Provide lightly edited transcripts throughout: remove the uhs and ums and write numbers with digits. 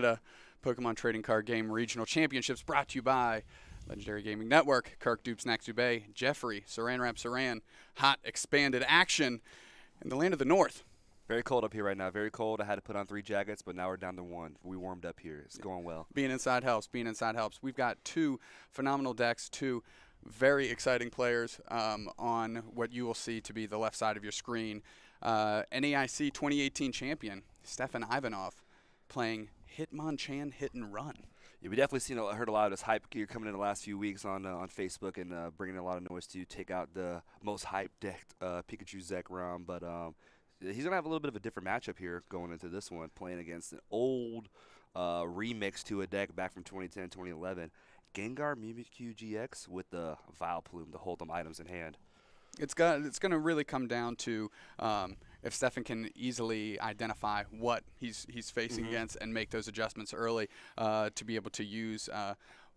Canada Pokemon Trading Card Game Regional Championships, brought to you by Legendary Gaming Network. Kirk Dupes, Naxubay, Jeffrey, Saran Wrap Saran. Hot expanded action in the land of the North. Very cold up here right now. Very cold. I had to put on 3 jackets, but now we're down to 1. We warmed up here. It's going well. Being inside helps. Being inside helps. We've got 2 phenomenal decks, 2 very exciting players on what you will see to be the left side of your screen. NAIC 2018 champion Stephane Ivanoff playing Hitmonchan Hit and Run. Yeah, we definitely heard a lot of this hype gear coming in the last few weeks on Facebook and bringing a lot of noise to take out the most hyped decked Pikachu Zekrom. But he's going to have a little bit of a different matchup here going into this one, playing against an old remix to a deck back from 2010, 2011. Gengar Mimikyu GX with the Vileplume to hold them items in hand. It's going to really come down to if Stephane can easily identify what he's facing against and make those adjustments early to be able to use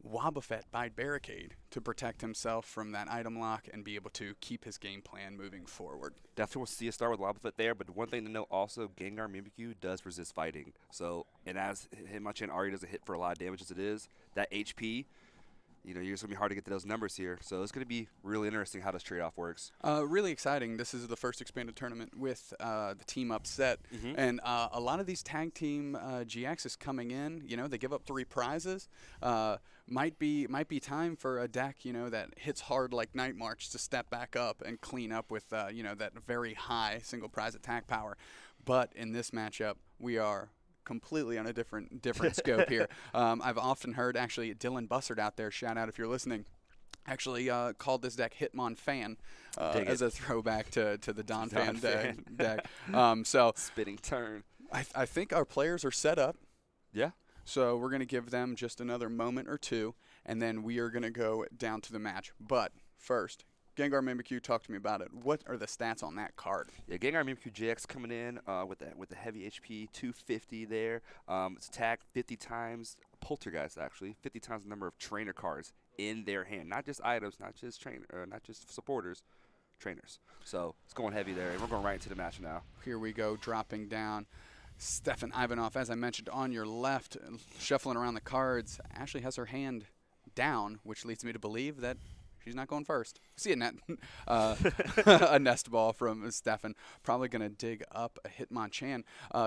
Wobbuffet by Barricade to protect himself from that item lock and be able to keep his game plan moving forward. Definitely want to see a start with Wobbuffet there, but one thing to note also, Gengar Mimikyu does resist fighting. So, and as Hitmonchan already doesn't hit for a lot of damage as it is, that HP, you're just going to be hard to get to those numbers here. So it's going to be really interesting how this trade-off works. Really exciting. This is the first expanded tournament with the team up set. And a lot of these tag team GXs coming in, they give up 3 prizes. Might be time for a deck, that hits hard like Night March to step back up and clean up with, that very high single prize attack power. But in this matchup, we are completely on a different scope here. I've often heard, actually, Dylan Bussard out there, shout out if you're listening, actually called this deck Hitmon Fan as a throwback to the Don Fan deck. So spitting turn. I think our players are set up. Yeah. So we're going to give them just another moment or two, and then we are going to go down to the match. But first, Gengar Mimikyu, talk to me about it. What are the stats on that card? Yeah, Gengar Mimikyu GX coming in with the heavy HP, 250 there. It's attacked 50 times, Poltergeist actually, 50 times the number of trainer cards in their hand. Not just items, not just supporters, trainers. So it's going heavy there, and we're going right into the match now. Here we go, dropping down. Stephane Ivanoff, as I mentioned, on your left, shuffling around the cards. Ashley has her hand down, which leads me to believe that she's not going first. See a nest ball from Stephane. Probably going to dig up a Hitmonchan.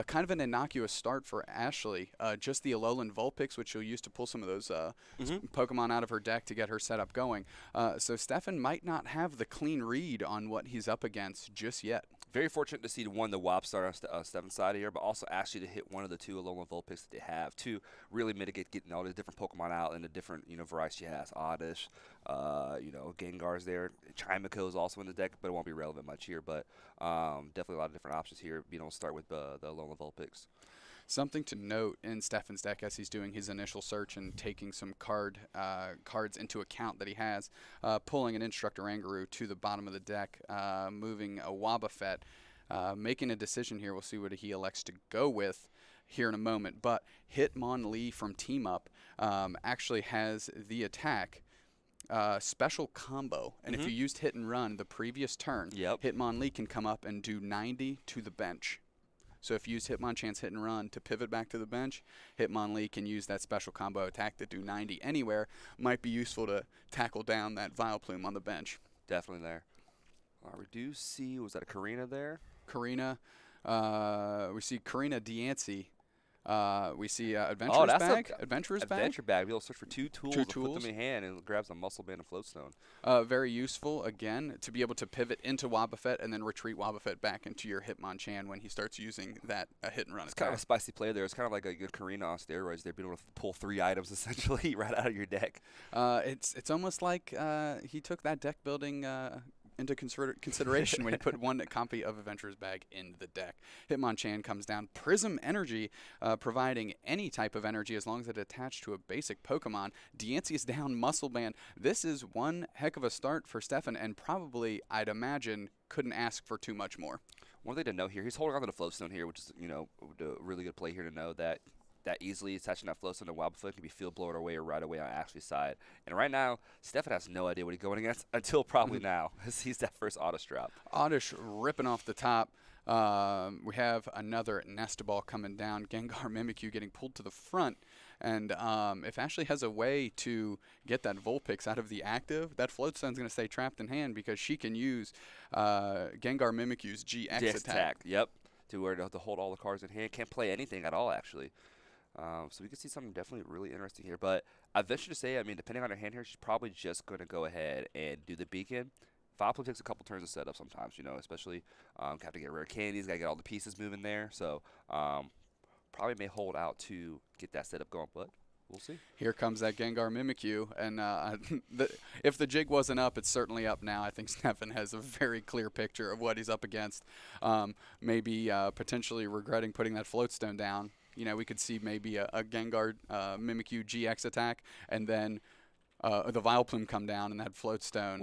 Kind of an innocuous start for Ashley. Just the Alolan Vulpix, which she'll use to pull some of those Pokemon out of her deck to get her setup going. So Stephane might not have the clean read on what he's up against just yet. Very fortunate to see the WOP start on Stephane's side here, but also Ashley to hit one of the 2 Alolan Vulpix that they have to really mitigate getting all the different Pokemon out and the different varieties she has. Oddish, Gengar's there. Chimeco is also in the deck, but it won't be relevant much here. But definitely a lot of different options here. Being able to start with the Alolan Vulpix. Something to note in Stephane's deck as he's doing his initial search and taking some cards into account that he has, pulling an Instructor Angaroo to the bottom of the deck, moving a Wobbuffet, making a decision here. We'll see what he elects to go with here in a moment. But Hitmonlee from Team Up actually has the attack special combo. And if you used Hit and Run the previous turn, Hitmonlee can come up and do 90 to the bench. So if you use Hitmonchan's Hit and Run to pivot back to the bench, Hitmonlee can use that special combo attack to do 90 anywhere. Might be useful to tackle down that Vileplume on the bench. Definitely there. We do see, was that a Karina there? Karina. We see Karina Diancie. We see Adventurer's Bag. Adventurer's Bag. Adventure Bag. Be able to search for 2 tools. Put them in hand and grabs a Muscle Band and Floatstone. Very useful, again, to be able to pivot into Wobbuffet and then retreat Wobbuffet back into your Hitmonchan when he starts using that hit and run It's attack. kind of a spicy play there. It's kind of like a good Karina on steroids. They're being able to pull 3 items essentially right out of your deck. It's almost like he took that deck building into consideration when he put one copy of Adventurer's Bag in the deck. Hitmonchan comes down. Prism Energy, providing any type of energy as long as it's attached to a basic Pokemon. Diancie is down. Muscle Band. This is one heck of a start for Stephane, and probably, I'd imagine, couldn't ask for too much more. One thing to note here, he's holding on to the Floatstone here, which is a really good play here to know that easily attaching that Floatstone to Wobbuffet can be field blown away or right away on Ashley's side. And right now, Stephane has no idea what he's going against until probably now, as he's that first Oddish drop. Oddish ripping off the top. We have another Nest Ball coming down. Gengar Mimikyu getting pulled to the front. And if Ashley has a way to get that Vulpix out of the active, that Floatstone's going to stay trapped in hand because she can use Gengar Mimikyu's GX attack. Yep. To where to hold all the cards in hand. Can't play anything at all, actually. So we can see something definitely really interesting here. But I venture to say, I mean, depending on her hand here, she's probably just going to go ahead and do the beacon. Vileplume takes a couple turns to set up sometimes, especially have to get rare candies, got to get all the pieces moving there. So probably may hold out to get that setup going, but we'll see. Here comes that Gengar Mimikyu, and if the jig wasn't up, it's certainly up now. I think Stephane has a very clear picture of what he's up against. Maybe potentially regretting putting that Floatstone down. We could see maybe a Gengar Mimikyu GX attack, and then the Vileplume come down, and that Floatstone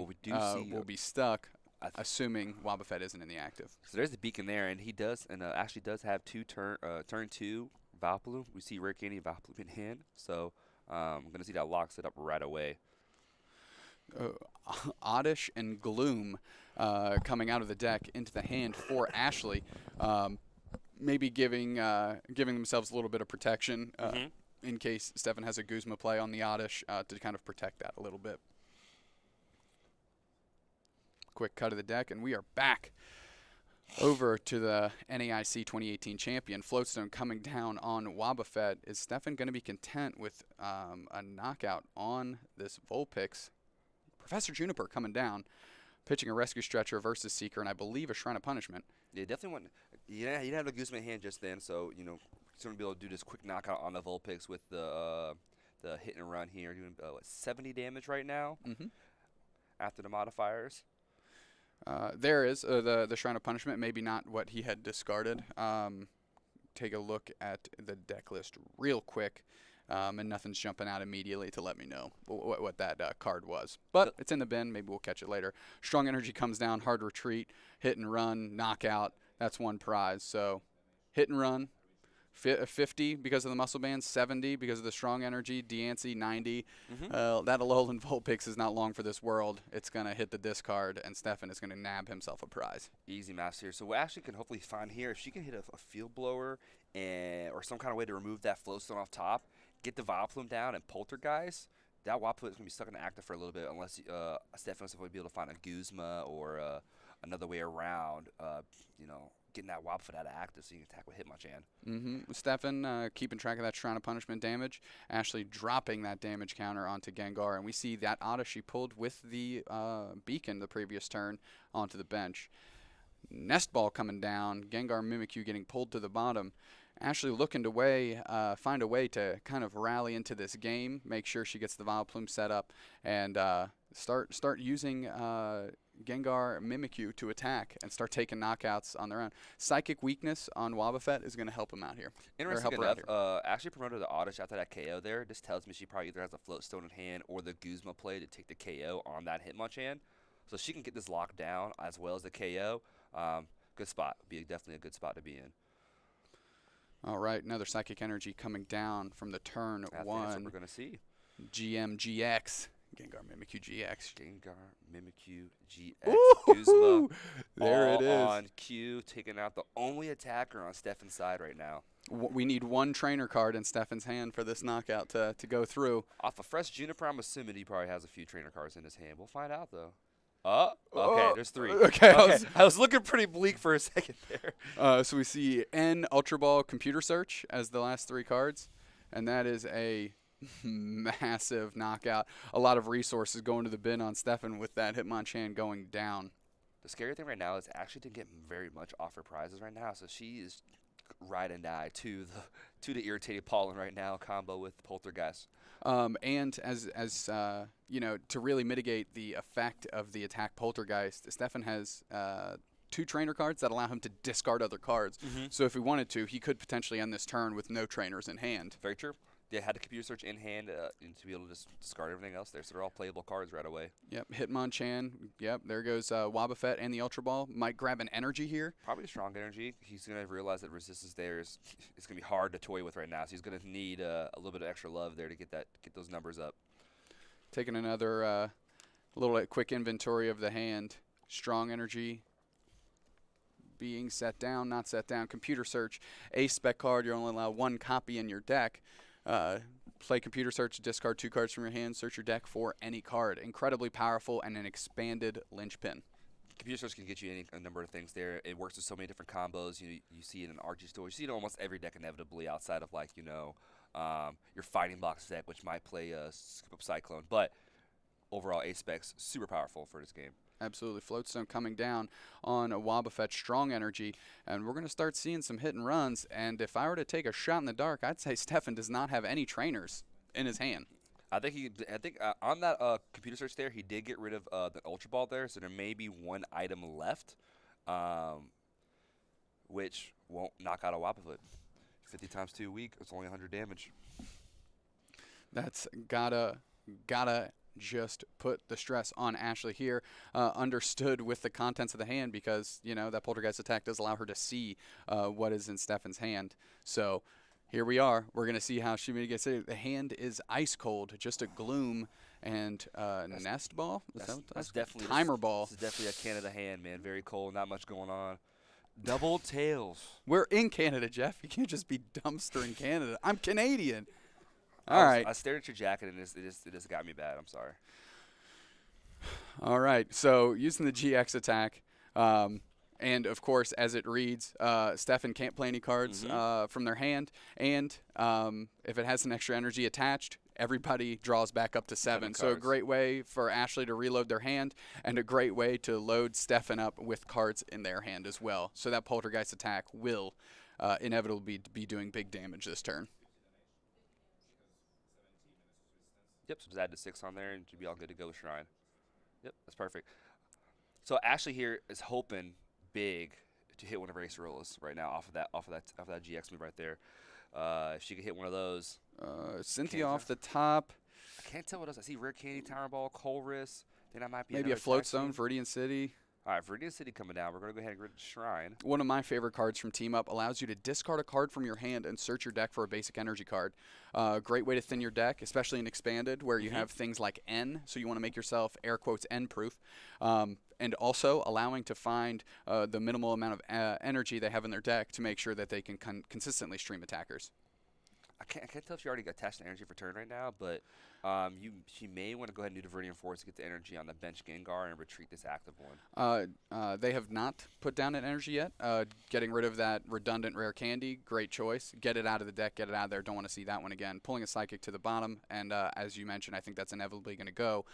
will be stuck, assuming Wobbuffet isn't in the active. So there's the beacon there, and he does, and actually does have turn 2 Vileplume. We see rare candy Vileplume in hand, so I'm going to see that locks it up right away. Oddish and Gloom coming out of the deck into the hand for Ashley. Maybe giving themselves a little bit of protection in case Stephane has a Guzma play on the Oddish to kind of protect that a little bit. Quick cut of the deck, and we are back over to the NAIC 2018 champion. Floatstone coming down on Wobbuffet. Is Stephane going to be content with a knockout on this Vulpix? Professor Juniper coming down, pitching a Rescue Stretcher versus Seeker, and I believe a Shrine of Punishment. Yeah, definitely want. Yeah, he didn't have the Guzman hand just then, so he's going to be able to do this quick knockout on the Vulpix with the hit and run here, doing 70 damage right now after the modifiers. There is the Shrine of Punishment, maybe not what he had discarded. Take a look at the deck list real quick, and nothing's jumping out immediately to let me know what that card was. But it's in the bin. Maybe we'll catch it later. Strong Energy comes down, Hard Retreat, hit and run, knockout. That's one prize. So hit and run, 50 because of the muscle band, 70 because of the Strong Energy, Deancey 90. That Alolan Vulpix is not long for this world. It's going to hit the discard, and Stephane is going to nab himself a prize. Easy maths here. So we actually can hopefully find here, if she can hit a Field Blower or some kind of way to remove that Floatstone off top, get the Vileplume down and Poltergeist, that Wobbuffet is going to be stuck in the active for a little bit unless Stephane will be able to find a Guzma or another way around, getting that Wobbuffet out of active so you can attack with Hitmonchan. Stephane keeping track of that Shrine of Punishment damage, Ashley dropping that damage counter onto Gengar, and we see that Oddish she pulled with the Beacon the previous turn onto the bench. Nest Ball coming down, Gengar Mimikyu getting pulled to the bottom. Ashley looking to find a way to kind of rally into this game, make sure she gets the Vileplume set up, and start using Gengar Mimikyu to attack and start taking knockouts on their own. Psychic Weakness on Wobbuffet is going to help him out here. Interesting enough, Ashley promoted the Oddish after that KO there. This tells me she probably either has a Floatstone in hand or the Guzma play to take the KO on that Hitmonchan. So she can get this locked down as well as the KO. Good spot. Be definitely a good spot to be in. All right, another Psychic Energy coming down from the turn That's one. what we're going to see. GX. Gengar Mimikyu GX. Gengar Mimikyu GX. Guzma. There it is. On cue, taking out the only attacker on Stephane's side right now. We need one trainer card in Stephane's hand for this knockout to go through. Off of Fresh Juniper, I'm assuming he probably has a few trainer cards in his hand. We'll find out, though. Okay, there's 3. Okay. I was looking pretty bleak for a second there. So we see N Ultra Ball Computer Search as the last 3 cards, and that is a massive knockout. A lot of resources going to the bin on Stephane with that Hitmonchan going down. The scary thing right now is Ashley didn't get very much off her prizes right now, so she is ride and die to the Irritating Pollen right now combo with Poltergeist. And as to really mitigate the effect of the attack Poltergeist, Stephane has 2 trainer cards that allow him to discard other cards. So if he wanted to, he could potentially end this turn with no trainers in hand. Very true. They had the Computer Search in hand and to be able to just discard everything else there, so they're all playable cards right away. Yep, Hitmonchan. Yep, there goes Wobbuffet and the Ultra Ball. Might grab an energy here. Probably a Strong Energy. He's going to realize that resistance there is it's going to be hard to toy with right now, so he's going to need a little bit of extra love there to get those numbers up. Taking another little quick inventory of the hand. Strong Energy. being set down, not set down. Computer search, a spec card. You're only allowed 1 copy in your deck. Play computer search, discard 2 cards from your hand, search your deck for any card. Incredibly powerful and an expanded linchpin. Computer search can get you a number of things there. It works with so many different combos. You see it in RG stores. You see it in almost every deck inevitably outside of like, your fighting box deck, which might play a Scoop Up Cyclone. But overall, A-Spec's super powerful for this game. Absolutely. Floatstone coming down on a Wobbuffet Strong Energy, and we're going to start seeing some hit and runs. And if I were to take a shot in the dark, I'd say Stephane does not have any trainers in his hand. I think on that computer search there, he did get rid of the Ultra Ball there, so there may be 1 item left, which won't knock out a Wobbuffet. 50 times 2 weak, it's only 100 damage. That's gotta just put the stress on Ashley here. Understood with the contents of the hand because, that Poltergeist attack does allow her to see what is in Stephane's hand. So here we are. We're going to see how she gets it. The hand is ice cold, just a gloom and nest ball. That's definitely timer ball. This is definitely a Canada hand, man. Very cold, not much going on. Double tails. We're in Canada, Jeff. You can't just be dumpstering Canada. I'm Canadian. All right. I stared at your jacket and it just got me bad. I'm sorry. All right. So using the GX attack, and of course, as it reads, Stephane can't play any cards from their hand, and if it has an extra energy attached, everybody draws back up to 7. So a great way for Ashley to reload their hand, and a great way to load Stephane up with cards in their hand as well. So that Poltergeist attack will inevitably be doing big damage this turn. Yep, so just add the 6 on there and should be all good to go with Shrine. Yep, that's perfect. So Ashley here is hoping big to hit one of her Acerolas right now off of that GX move right there. If she could hit one of those. Cynthia off the top. I can't tell what else. I see Rare Candy, Tower Ball, Colress. Then I might be maybe a Floatstone, Viridian City. All right, Viridian City coming down. We're going to go ahead and get the Shrine. One of my favorite cards from Team Up allows you to discard a card from your hand and search your deck for a basic energy card. Great way to thin your deck, especially in Expanded, where you have things like N, so you want to make yourself, air quotes, N-proof. And also allowing to find the minimal amount of energy they have in their deck to make sure that they can consistently stream attackers. I can't tell if you already got attached to energy for turn right now, but she may want to go ahead and do Diverdian Force to get the energy on the bench Gengar and retreat this active one. They have not put down an energy yet. Getting rid of that redundant Rare Candy, great choice. Get it out of the deck, get it out of there. Don't want to see that one again. Pulling a Psychic to the bottom, and as you mentioned, I think that's inevitably going to go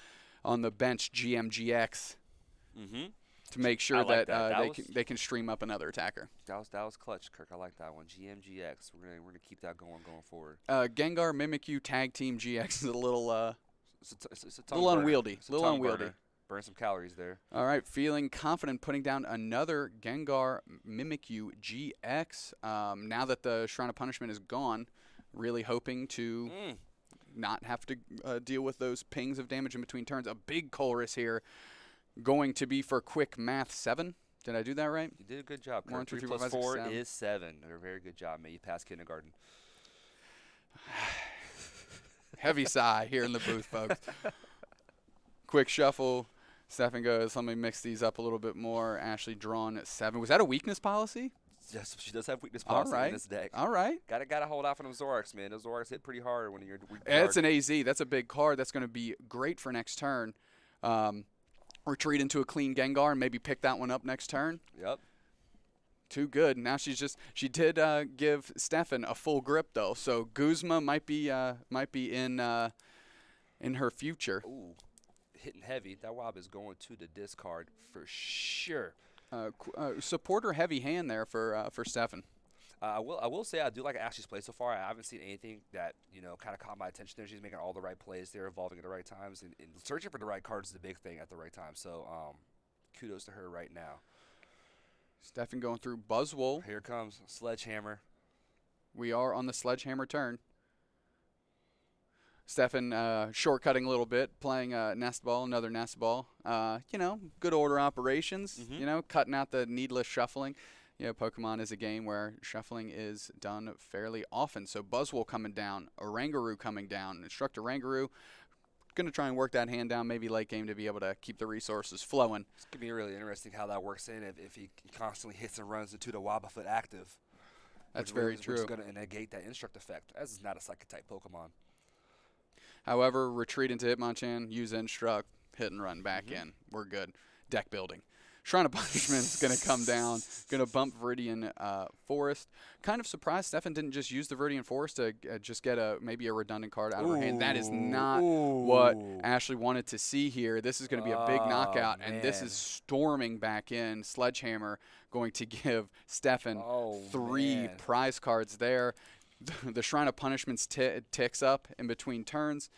on the bench GMGX. To make sure like that they can stream up another attacker. That was clutch, Kirk. I like that one. GMGX. We're gonna keep that going forward. Gengar Mimikyu Tag Team GX is a little it's a little unwieldy. Little unwieldy. Burn some calories there. All right, feeling confident putting down another Gengar Mimikyu GX. Now that the Shrine of Punishment is gone, really hoping to not have to deal with those pings of damage in between turns. A big Colress here. Going to be for quick math 7. Did I do that right? You did a good job. 1, 2, 3, 4 4, 5, 6, 7. is 7. A very good job, man. You passed kindergarten. Heavy sigh here in the booth, folks. Quick shuffle. Stephane goes, let me mix these up a little bit more. Ashley drawn 7. Was that a weakness policy? Yes, she does have weakness policy in this deck. All right. Gotta hold out for them Zorks, man. Those Zorks hit pretty hard when you're weak. It's an AZ. That's a big card. That's going to be great for next turn. Retreat into a clean Gengar and maybe pick that one up next turn. Yep. Too good. Now she did give Stephane a full grip though, so Guzma might be in her future. Ooh, hitting heavy. That Wob is going to the discard for sure. Supporter heavy hand there for Stephane. I will say I do like Ashley's play so far. I haven't seen anything that kind of caught my attention there. She's making all the right plays. They're evolving at the right times, and searching for the right cards is the big thing at the right time. So kudos to her right now. Stephane going through Buzzwole. Here comes Sledgehammer. We are on the Sledgehammer turn. Stephane shortcutting a little bit, playing Nest Ball, another Nest Ball. Good order operations. Cutting out the needless shuffling. Pokemon is a game where shuffling is done fairly often. So Buzzwole coming down, Oranguru coming down, Instructor Oranguru going to try and work that hand down maybe late game to be able to keep the resources flowing. It's going to be really interesting how that works in if he constantly hits and runs into the Wobbuffet active. That's very true. Which is going to negate that Instruct effect, as it's not a Psychic-type Pokemon. However, retreat into Hitmonchan, use Instruct, hit and run back in. We're good. Deck building. Shrine of Punishment's going to come down, going to bump Viridian Forest. Kind of surprised Stephane didn't just use the Viridian Forest to just get maybe a redundant card out of her hand. That is not what Ashley wanted to see here. This is going to be a big knockout, and this is storming back in. Sledgehammer going to give Stephane 3 prize cards there. The Shrine of Punishments ticks up in between turns.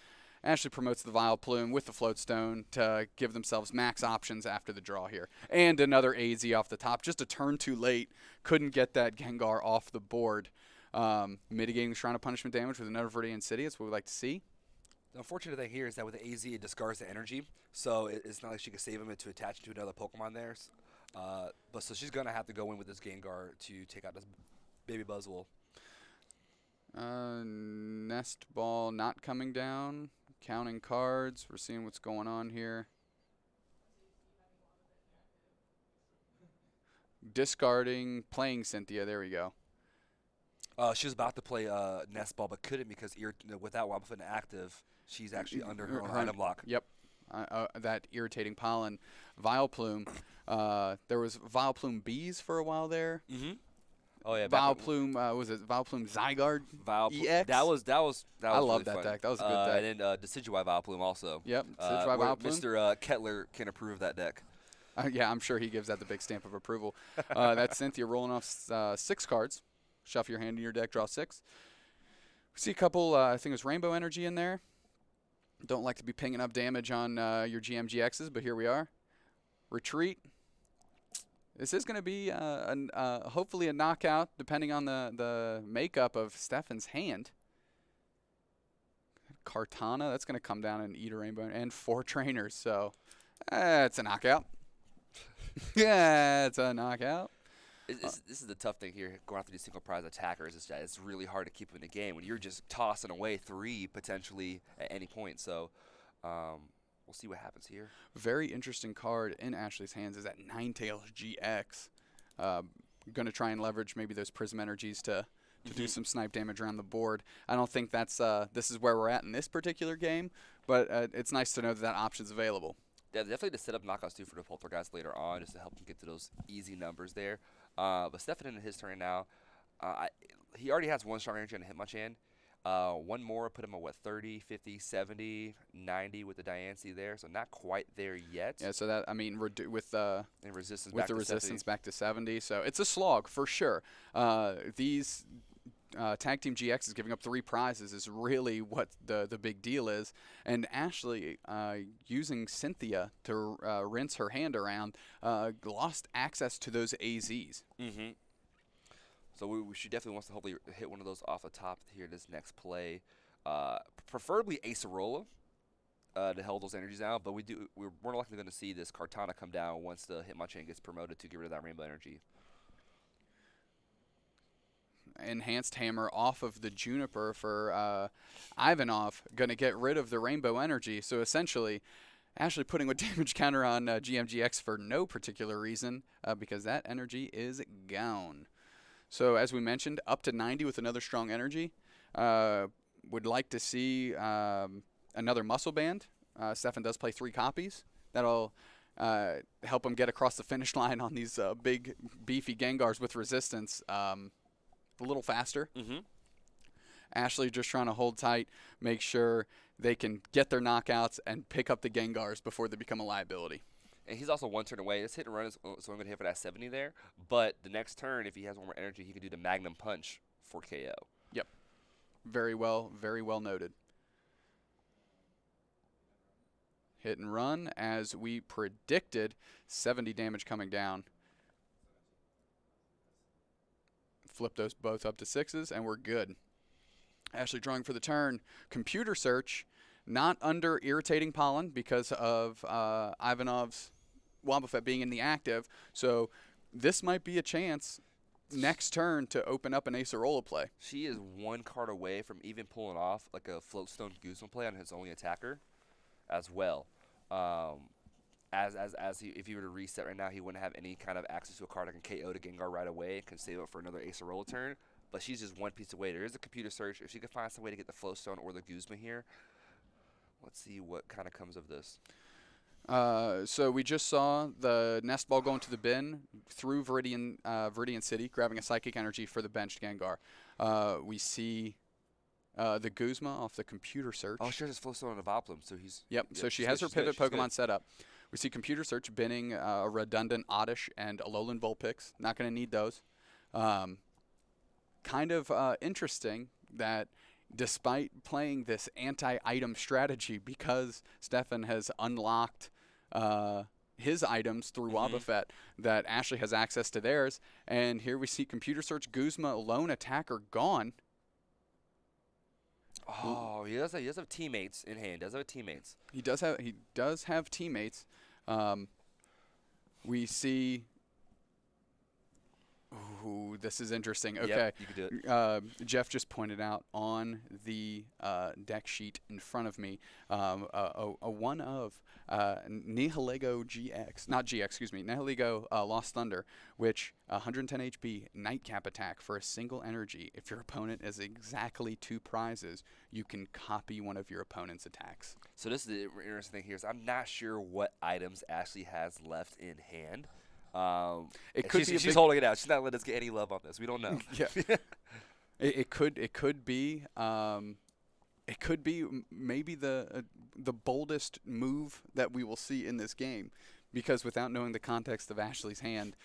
Ashley promotes the Vileplume with the Floatstone to give themselves max options after the draw here. And another AZ off the top. Just a turn too late. Couldn't get that Gengar off the board. Mitigating the Shrine of Punishment damage with another Viridian City. That's what we like to see. The unfortunate thing here is that with the AZ, it discards the energy. So it's not like she can save him to attach to another Pokemon there. So she's going to have to go in with this Gengar to take out this Baby Buzzwole. Nest Ball not coming down. Counting cards. We're seeing what's going on here. Discarding, playing Cynthia. There we go. She was about to play Nest Ball, but couldn't because without Wobbuffet active, she's actually under her own item lock. Yep. That irritating pollen. Vileplume. There was Vileplume Bees for a while there. Mm-hmm. Oh yeah, Vileplume. Was it Vileplume Zygarde? EX. That was I love really that fun. deck. That was a good deck. And then Decidueye Vileplume also. Yep. Decidueye Vileplume. Mr. Kettler can approve of that deck. Yeah, I'm sure he gives that the big stamp of approval. That's Cynthia rolling off 6 cards. Shuffle your hand in your deck, draw 6. We see a couple. I think it was Rainbow Energy in there. Don't like to be pinging up damage on your GMGXs, but here we are. Retreat. This is going to be hopefully a knockout, depending on the makeup of Stephane's hand. Kartana, that's going to come down and eat a rainbow, and 4 trainers, so it's a knockout. Yeah, it's a knockout. This is the tough thing here, going after these single prize attackers. It's really hard to keep them in the game when you're just tossing away 3 potentially at any point. So we'll see what happens here. Very interesting card in Ashley's hands is that Ninetales GX. Going to try and leverage maybe those Prism Energies to do some snipe damage around the board. I don't think that's this is where we're at in this particular game, but it's nice to know that option's available. Yeah, definitely to set up knockouts too for the Poltergeist later on, just to help him get to those easy numbers there. But Stephane in his turn now, he already has 1 strong energy on Hitmonchan. 1 more put him at what, 30, 50, 70, 90 with the Diancie there, so not quite there yet. Yeah, so that with and resistance with back the to resistance 70. back to 70, so it's a slog for sure. These Tag Team GX is giving up 3 prizes is really what the big deal is. And Ashley, using Cynthia to rinse her hand around, lost access to those AZs. Mm-hmm. So she definitely wants to hopefully hit one of those off the top here this next play. Preferably Acerola to hold those energies out, but we're more likely going to see this Kartana come down once the Hitmonchan gets promoted to get rid of that Rainbow Energy. Enhanced Hammer off of the Juniper for Ivanoff, going to get rid of the Rainbow Energy. So essentially, Ashley putting a damage counter on GMGX for no particular reason because that energy is gone. So as we mentioned, up to 90 with another strong energy. Would like to see another Muscle Band. Stephane does play 3 copies. That'll help him get across the finish line on these big, beefy Gengars with resistance a little faster. Mm-hmm. Ashley just trying to hold tight, make sure they can get their knockouts and pick up the Gengars before they become a liability. And he's also 1 turn away. This hit and run is so I'm going to hit for that 70 there. But the next turn, if he has 1 more energy, he can do the Magnum Punch for KO. Yep. Very well noted. Hit and run, as we predicted, 70 damage coming down. Flip those both up to 6s, and we're good. Ashley drawing for the turn. Computer search, not under irritating pollen because of Ivanov's Wobbuffet being in the active. So this might be a chance next turn to open up an Acerola play. She is 1 card away from even pulling off like a Floatstone Guzma play on his only attacker. as well. If he were to reset right now, he wouldn't have any kind of access to a card that can KO to Gengar right away and can save it for another Acerola turn. But she's just one piece away. There is a computer search. If she could find some way to get the Flowstone or the Guzma here, let's see what kind of comes of this. So we just saw the Nest Ball going to the bin through Viridian City, grabbing a Psychic Energy for the benched Gengar. We see the Guzma off the computer search. Oh, she has Flowstone on the Voplum, so he's... Yep, so she has her pivot Pokemon set up. We see computer search binning a redundant Oddish and Alolan Vulpix. Not going to need those. Kind of interesting that despite playing this anti-item strategy, because Stephane has unlocked his items through Wobbuffet, that Ashley has access to theirs. And here we see computer search Guzma, lone attacker, gone. Oh, he does have teammates in hand. He does have teammates. We see. Ooh, this is interesting. Okay, yep, you can do it. Jeff just pointed out on the deck sheet in front of me a one of Nihilego GX, not GX, excuse me, Nihilego Lost Thunder, which 110 HP nightcap attack for a single energy. If your opponent has exactly 2 prizes, you can copy one of your opponent's attacks. So this is the interesting thing here. Is I'm not sure what items Ashley has left in hand. She's holding it out. She's not letting us get any love on this. We don't know. Yeah. It could be maybe the boldest move that we will see in this game, because without knowing the context of Ashley's hand,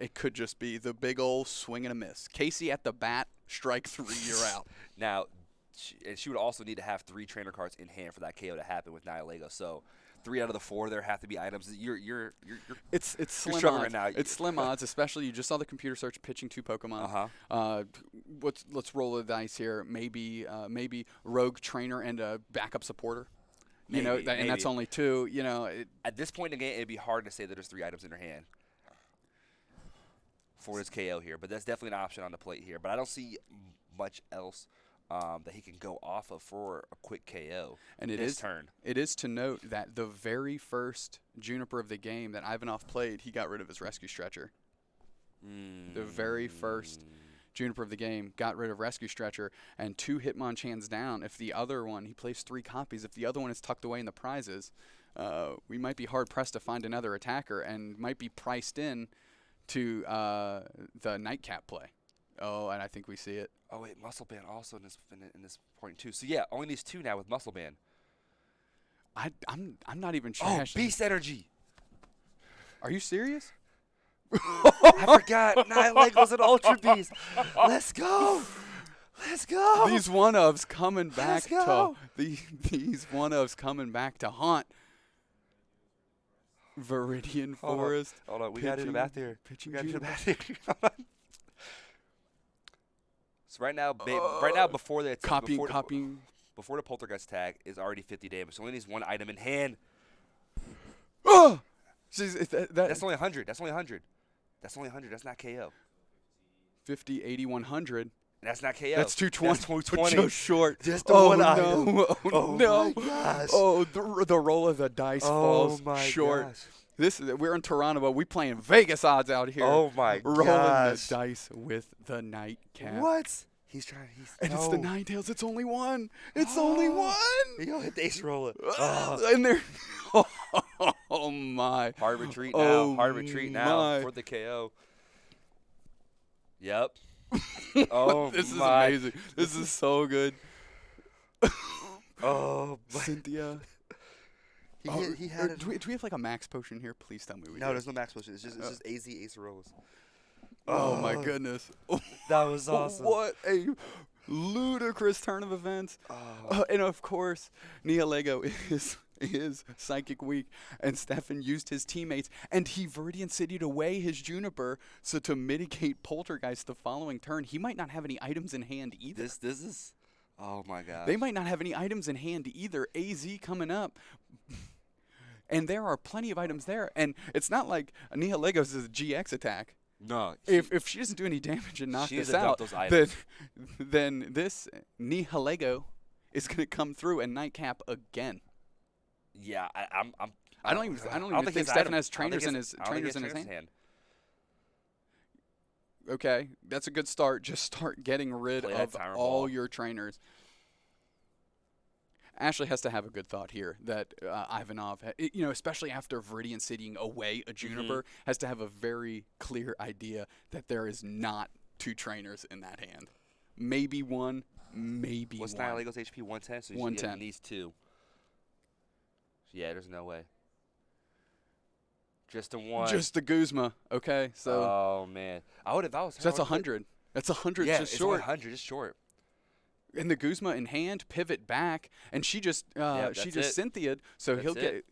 it could just be the big old swing and a miss. Casey at the bat, strike 3, you're out. Now, she would also need to have 3 trainer cards in hand for that KO to happen with Nihilego. So 3 out of the 4 there have to be items. It's slim struggling odds. right now. It's slim odds, especially you just saw the computer search pitching 2 Pokemon. Let's roll the dice here. Maybe rogue trainer and a backup supporter. Maybe. And that's only 2. At this point in the game, it'd be hard to say that there's 3 items in her hand for his KO here. But that's definitely an option on the plate here. But I don't see much else that he can go off of for a quick KO. And it is to note that the very first Juniper of the game that Ivanoff played, he got rid of his Rescue Stretcher. The very first Juniper of the game got rid of Rescue Stretcher, and 2 Hitmonchans down. If the other one, he plays 3 copies. If the other one is tucked away in the prizes, we might be hard-pressed to find another attacker and might be priced in to the Nightcap play. Oh, and I think we see it. Oh, wait, Muscle Band also in this point, too. So, yeah, only these 2 now with Muscle Band. I'm not even sure. Oh, Beast Energy. Are you serious? I forgot. Nihilego's an Ultra Beast. Let's go. Let's go. These one-ofs coming back to these one-ofs coming back to haunt Viridian Forest. Hold on. We got to do the math here. So right now, before the copying before the Poltergeist tag is already 50 damage. So only needs 1 item in hand. Oh, that's only 100. That's only 100. That's not KO. 50, 80, 100. That's not KO. That's 220. That's 220. Just short. Just the 1 item. No. Oh no. My gosh. Oh, the roll of the dice falls short. Gosh. We're in Toronto, but we playing Vegas odds out here. Oh my Rolling gosh. the dice with the Nightcap. What? It's the Ninetales. It's only 1. It's only 1. Yo, hit the Ace Roller. And they're oh my. Hard retreat now. Hard retreat now for the KO. Yep. Oh, this is amazing. This is so good. Oh, Cynthia. He had. Do we have like a max potion here? Please tell me we do. No, there's no max potion. It's just AZ Ace Rolls. Oh my goodness. That was awesome. What a ludicrous turn of events. And of course, Nihilego is Psychic Weak, and Stephane used his teammates, and he Viridian City'd away his Juniper, so to mitigate Poltergeist the following turn, he might not have any items in hand either. This is, oh my god. They might not have any items in hand either. AZ coming up. And there are plenty of items there, and it's not like Nihilego's is a GX attack. No. If she doesn't do any damage and knock this out, then this Nihilego is going to come through and Nightcap again. Yeah, I don't even think his Stephane item- has I don't think trainers in his- his I don't think he trainers in has his trainers hand. Okay, that's a good start. Just start getting rid Play that of timer all ball. your trainers. Ashley has to have a good thought here that Ivanov, especially after Viridian Citying away a Juniper, has to have a very clear idea that there is not 2 trainers in that hand. Maybe one, maybe What's one. Nihilego's HP? 110, so he's 110. getting these 2. Yeah, there's no way. Just a 1. Just the Guzma. Okay, so Oh man, I would if I was her. so that's I would've 100. That's 100 Yeah, just it's short. 100, just short. And the Guzma in hand, pivot back, and she just that's Cynthia'd, so That's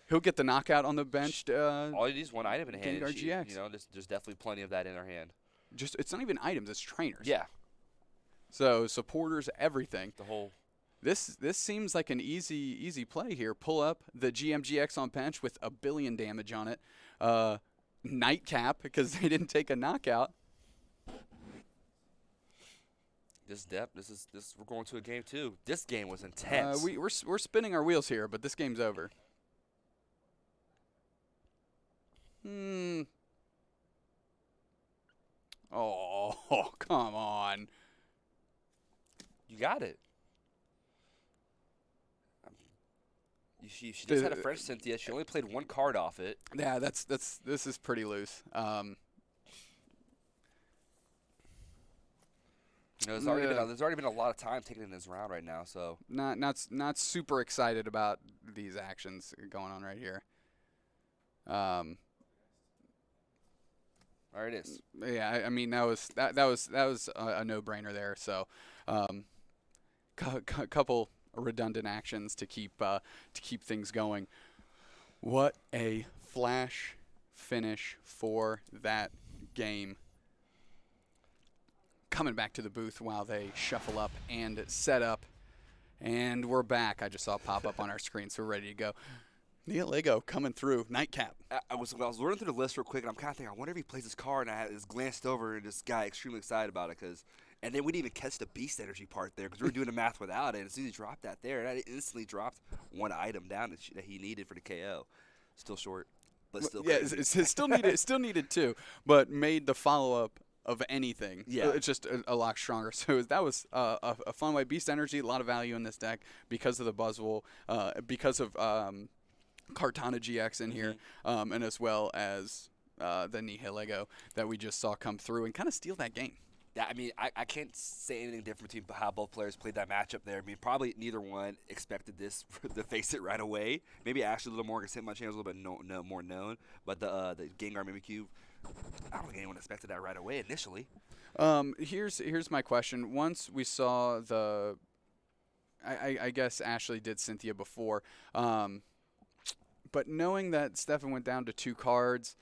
he'll get the knockout on the bench. All you need is one item in hand. Gengar and GX. There's definitely plenty of that in her hand. Just it's not even items, it's trainers. Yeah, So supporters, everything. the whole. This seems like an easy play here. Pull up the GMGX on bench with 1 billion damage on it. Nightcap because they didn't take a knockout. This depth. This. We're going to a game 2. This game was intense. We're spinning our wheels here, but this game's over. Oh, come on. You got it. She just had a fresh Cynthia. She only played 1 card off it. Yeah, this is pretty loose. There's already been a lot of time taken in this round right now. So Not super excited about these actions going on right here. there it is. Yeah, I mean that was a no-brainer there. So, couple redundant actions to keep things going. What a flash finish for that game. Coming back to the booth while they shuffle up and set up, and we're back. I just saw it pop up on our screen, so we're ready to go. Nihilego coming through, Nightcap. I was running through the list real quick, and I'm kind of thinking, I wonder if he plays this card, and I just glanced over, and this guy extremely excited about it, and then we didn't even catch the Beast Energy part there, because we were doing the math without it, and as soon as he dropped that there, and I instantly dropped 1 item down that he needed for the KO. Still short, but still crazy. It still needed 2, but made the follow-up of anything. Yeah. It's just a lot stronger. So that was a fun way. Beast Energy, a lot of value in this deck because of the Buzzwole, because of Kartana GX in here, and as well as the Nihilego that we just saw come through and kind of steal that game. Yeah, I mean, I can't say anything different between how both players played that matchup there. I mean, probably neither one expected this to face it right away. Maybe Ashley a little more, because Hitmonchan was a little bit more known. But the Gengar Mimikyu, I don't think anyone expected that right away initially. Here's my question. Once we saw the, I guess Ashley did Cynthia before, but knowing that Stephane went down to 2 cards,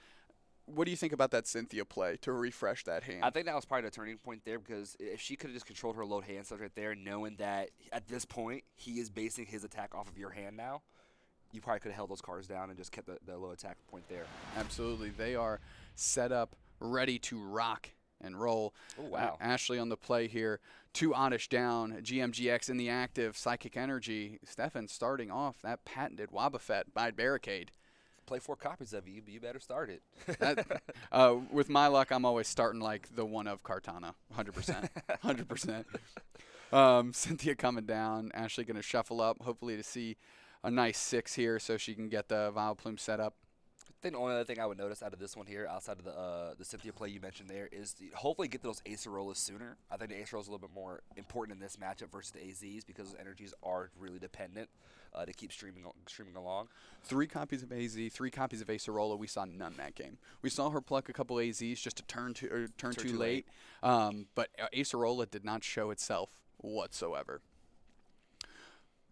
what do you think about that Cynthia play to refresh that hand? I think that was probably the turning point there, because if she could have just controlled her load hand stuff right there, knowing that at this point he is basing his attack off of your hand now, you probably could have held those cards down and just kept the low attack point there. Absolutely. They are set up, ready to rock and roll. Oh, wow. Ashley on the play here. 2 Oddish down. GMGX in the active. Psychic Energy. Stephane starting off that patented Wobbuffet by Barricade. Play 4 copies of it. You better start it. With my luck, I'm always starting like the one of Kartana. 100%. 100%. Cynthia coming down. Ashley going to shuffle up, hopefully to see a nice 6 here so she can get the Vileplume set up. I think the only other thing I would notice out of this one here, outside of the Cynthia play you mentioned there, is hopefully get those Acerolas sooner. I think the Acerola is a little bit more important in this matchup versus the AZs, because those energies are really dependent to keep streaming along. 3 copies of AZ, 3 copies of Acerola. We saw none that game. We saw her pluck a couple AZs just to turn too late. But Acerola did not show itself whatsoever.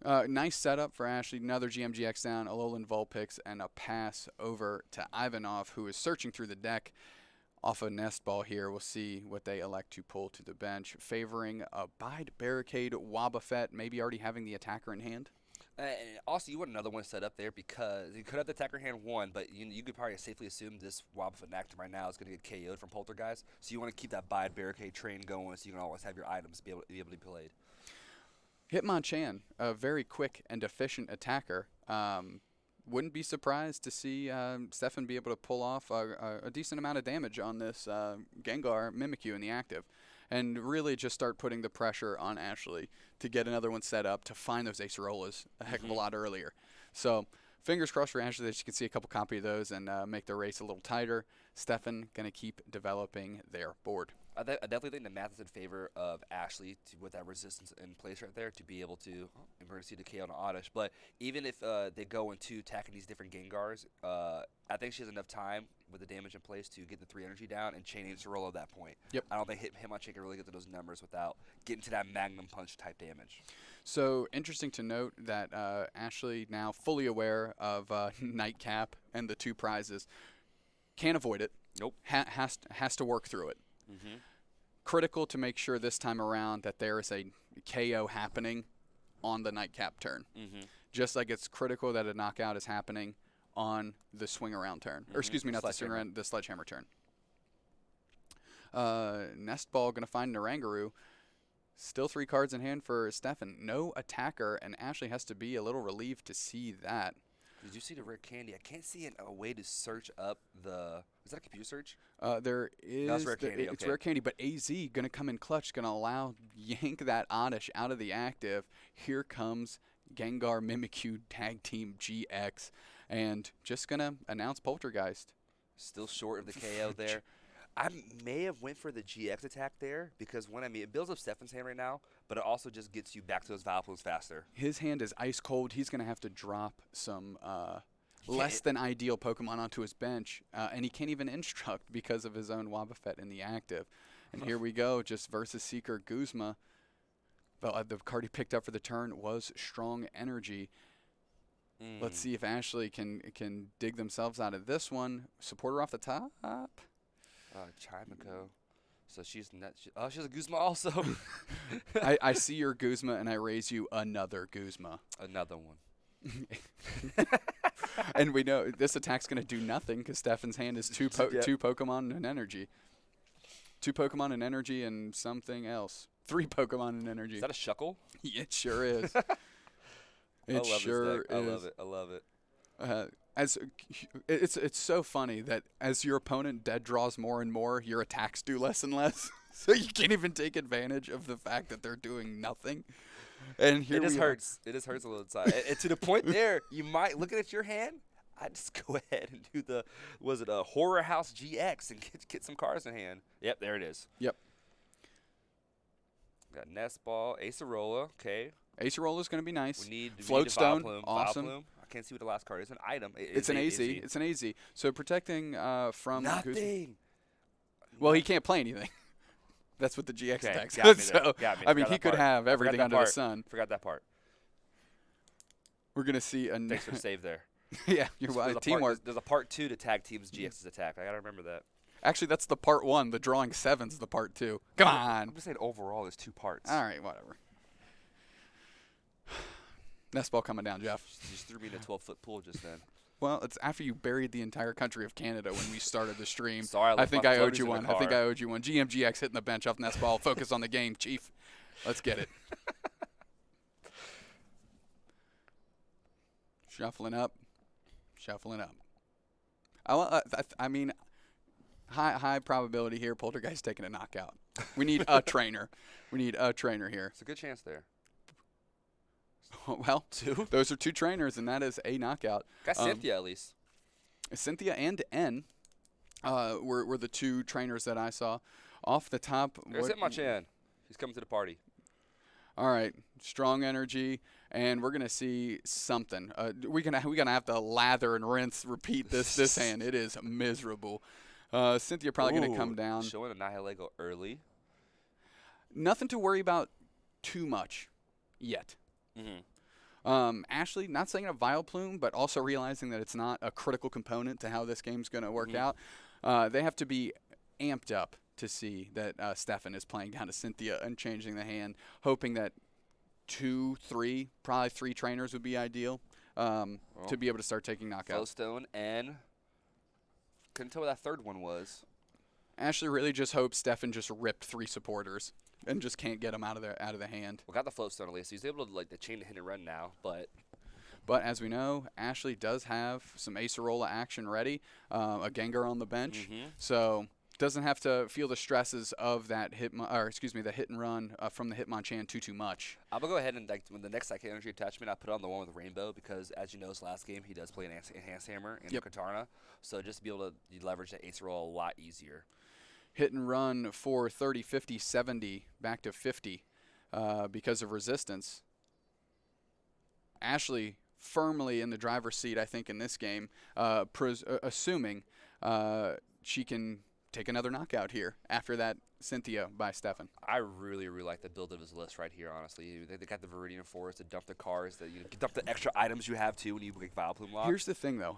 Nice setup for Ashley. Another GMGX down, Alolan Vulpix, and a pass over to Ivanoff, who is searching through the deck off a nest ball here. We'll see what they elect to pull to the bench, favoring a Bide Barricade Wobbuffet, maybe already having the attacker in hand. And also, you want another one set up there, because you could have the attacker hand 1, but you could probably safely assume this Wobbuffet active right now is going to get KO'd from Poltergeist. So you want to keep that Bide Barricade train going, so you can always have your items be able to be played. Hitmonchan, a very quick and efficient attacker. Wouldn't be surprised to see Stephane be able to pull off a decent amount of damage on this Gengar Mimikyu in the active, and really just start putting the pressure on Ashley to get another one set up to find those Acerolas a heck of a lot earlier. So fingers crossed for Ashley that she can see a couple copy of those and make the race a little tighter. Stephane going to keep developing their board. I definitely think the math is in favor of Ashley with that resistance in place right there to be able to emergency decay on Oddish. But even if they go into attacking these different Gengars, I think she has enough time with the damage in place to get the 3 energy down and chain Acerola at that point. Yep. I don't think Hitmonchan can really get to those numbers without getting to that Magnum Punch type damage. So interesting to note that Ashley, now fully aware of Nightcap and the 2 prizes, can't avoid it. Nope. Has to work through it. Mm-hmm. Critical to make sure this time around that there is a KO happening on the Nightcap turn. Mm-hmm. Just like it's critical that a knockout is happening on the swing around turn. Or excuse me, not the swing around, the sledgehammer turn. Nest Ball going to find Narangaroo. Still 3 cards in hand for Stephane. No attacker, and Ashley has to be a little relieved to see that. Did you see the rare candy? I can't see a way to search up the. Is that a computer search? There is. That's rare candy. It's okay. rare candy, but AZ going to come in clutch, going to allow yank that Oddish out of the active. Here comes Gengar Mimikyu Tag Team GX, and just going to announce Poltergeist. Still short of the KO there. I may have went for the GX attack there because it builds up Stephane's hand right now, but it also just gets you back to those Vileplumes faster. His hand is ice cold. He's going to have to drop some less than ideal Pokemon onto his bench, and he can't even instruct because of his own Wobbuffet in the active. And here we go, just versus Seeker Guzma. The card he picked up for the turn was Strong Energy. Let's see if Ashley can dig themselves out of this one. Supporter off the top. Chimiko. So she's not. She has a Guzma also. I see your Guzma and I raise you another Guzma. Another one. And we know this attack's going to do nothing because Stephane's hand is two Pokemon and energy. 2 Pokemon and energy and something else. 3 Pokemon and energy. Is that a Shuckle? It sure is. It sure is. I love it. As it's so funny that as your opponent dead draws more and more, your attacks do less and less. So you can't even take advantage of the fact that they're doing nothing. And here it just hurts. It just hurts a little inside. And to the point there, you might looking at your hand. I'd just go ahead and do the a Horror House GX and get some cards in hand. Yep, there it is. Yep. Got Nest Ball, Acerola. Okay. Acerola's going to be nice. We need Floatstone, Vileplume. awesome. Vileplume. I can't see what the last card is. An item. It's an AZ. It's an AZ. So protecting from nothing. Well, he can't play anything. That's what the GX attack says. So, I mean, he could have everything under the sun. Forgot that part. We're going to see a... Thanks for the save there. Yeah, you're right. Teamwork. There's a part 2 to Tag Team's GX's attack. I got to remember that. Actually, that's the part 1. The drawing 7's the part 2. Come on. I'm just saying overall there's 2 parts. All right, whatever. Nest Ball coming down, Jeff. You just threw me in a 12-foot pool just then. Well, it's after you buried the entire country of Canada when we started the stream. Sorry, I think I owed you one. GMGX hitting the bench off Nest Ball. Focus on the game, Chief. Let's get it. Shuffling up. I mean, high probability here. Poltergeist taking a knockout. We need a trainer. Here. It's a good chance there. Well, 2. Those are 2 trainers, and that is a knockout. Got Cynthia at least. Cynthia and N were the 2 trainers that I saw. Off the top. There's Hitmonchan. He's coming to the party. All right, Strong Energy, and we're gonna see something. We're gonna have to lather and rinse, repeat this hand. It is miserable. Cynthia probably gonna come down. Showing a Nihilego early. Nothing to worry about too much yet. Ashley, not saying a Vileplume, but also realizing that it's not a critical component to how this game's going to work out. They have to be amped up to see that Stephane is playing down to Cynthia and changing the hand, hoping that 2, 3, probably 3 trainers would be ideal to be able to start taking knockouts. Glowstone and couldn't tell what that third one was. Ashley really just hopes Stephane just ripped 3 supporters and just can't get them out of the hand. Well, got the Floatstone at least. He's able to the chain to hit and run now, but But as we know, Ashley does have some Acerola action ready, a Gengar on the bench, so doesn't have to feel the stresses of that the hit and run from the Hitmonchan too much. I'm gonna go ahead and when the next Psychic Energy attachment, I put on the one with Rainbow because, as you know, this last game he does play an Enhanced Hammer in the Katana, so just to be able to leverage that Acerola a lot easier. Hit and run for 30, 50, 70, back to 50 because of resistance. Ashley firmly in the driver's seat, I think, in this game, assuming she can take another knockout here after that Cynthia by Stephane. I really like the build of his list right here, honestly. They got the Viridian Forest to dump the cars, that you can dump the extra items you have, too, when you make Vileplume lock. Here's the thing, though.